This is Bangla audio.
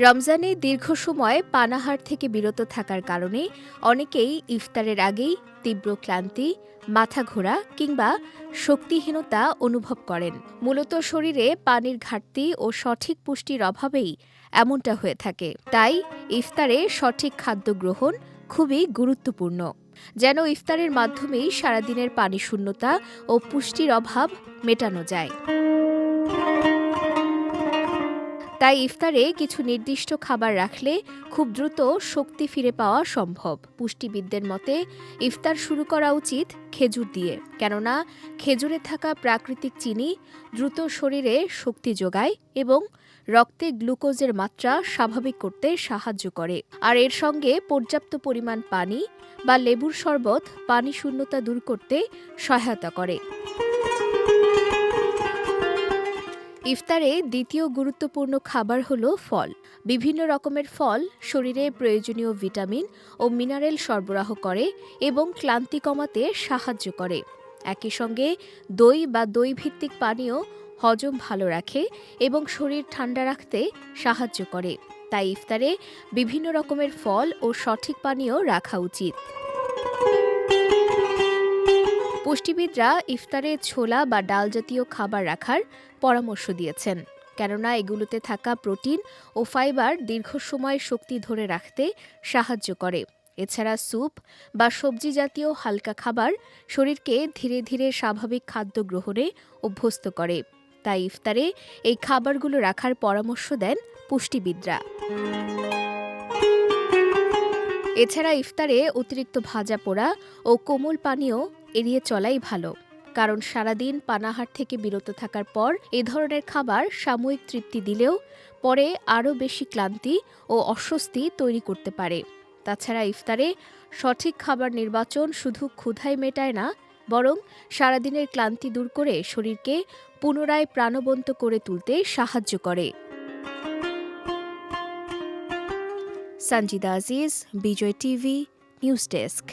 রমজানে দীর্ঘ সময় পানাহার থেকে বিরত থাকার কারণে অনেকেই ইফতারের আগেই তীব্র ক্লান্তি, মাথা ঘোরা কিংবা শক্তিহীনতা অনুভব করেন। মূলত শরীরে পানির ঘাটতি ও সঠিক পুষ্টির অভাবেই এমনটা হয়ে থাকে। তাই ইফতারে সঠিক খাদ্য গ্রহণ খুবই গুরুত্বপূর্ণ, যেন ইফতারের মাধ্যমেই সারাদিনের পানি শূন্যতা ও পুষ্টির অভাব মেটানো যায়। তাই ইফতারে কিছু নির্দিষ্ট খাবার রাখলে খুব দ্রুত শক্তি ফিরে পাওয়া সম্ভব। পুষ্টিবিদদের মতে ইফতার শুরু করা উচিত খেজুর দিয়ে, কেননা খেজুরে থাকা প্রাকৃতিক চিনি দ্রুত শরীরে শক্তি যোগায় এবং রক্তে গ্লুকোজের মাত্রা স্বাভাবিক করতে সাহায্য করে। আর এর সঙ্গে পর্যাপ্ত পরিমাণ পানি বা লেবুর শরবত পানি শূন্যতা দূর করতে সহায়তা করে। ইফতারে দ্বিতীয় গুরুত্বপূর্ণ খাবার হল ফল। বিভিন্ন রকমের ফল শরীরে প্রয়োজনীয় ভিটামিন ও মিনারেল সরবরাহ করে এবং ক্লান্তি কমাতে সাহায্য করে। একই সঙ্গে দই বা দই ভিত্তিক পানীয় হজম ভালো রাখে এবং শরীর ঠান্ডা রাখতে সাহায্য করে। তাই ইফতারে বিভিন্ন রকমের ফল ও সঠিক পানীয় রাখা উচিত। পুষ্টিবিদরা ইফতারে ছোলা বা ডাল জাতীয় খাবার রাখার পরামর্শ দিয়েছেন, কেননা এগুলোতে থাকা প্রোটিন ও ফাইবার দীর্ঘ সময় শক্তি ধরে রাখতে সাহায্য করে। এছাড়া স্যুপ বা সবজি জাতীয় হালকা খাবার শরীরকে ধীরে ধীরে স্বাভাবিক খাদ্য গ্রহণে অভ্যস্ত করে। তাই ইফতারে এই খাবারগুলো রাখার পরামর্শ দেন পুষ্টিবিদরা। এছাড়া ইফতারে অতিরিক্ত ভাজা পোড়া ও কোমল পানীয় এড়িয়ে চলাই ভালো, কারণ সারাদিন পানাহার থেকে বিরত থাকার পর এ ধরনের খাবার সাময়িক তৃপ্তি দিলেও পরে আরও বেশি ক্লান্তি ও অস্বস্তি তৈরি করতে পারে। তাছাড়া ইফতারে সঠিক খাবার নির্বাচন শুধু ক্ষুধাই মেটায় না, বরং সারাদিনের ক্লান্তি দূর করে শরীরকে পুনরায় প্রাণবন্ত করে তুলতে সাহায্য করে। সঞ্জিদা আজিজ, বিজয় টিভি, নিউজ ডেস্ক।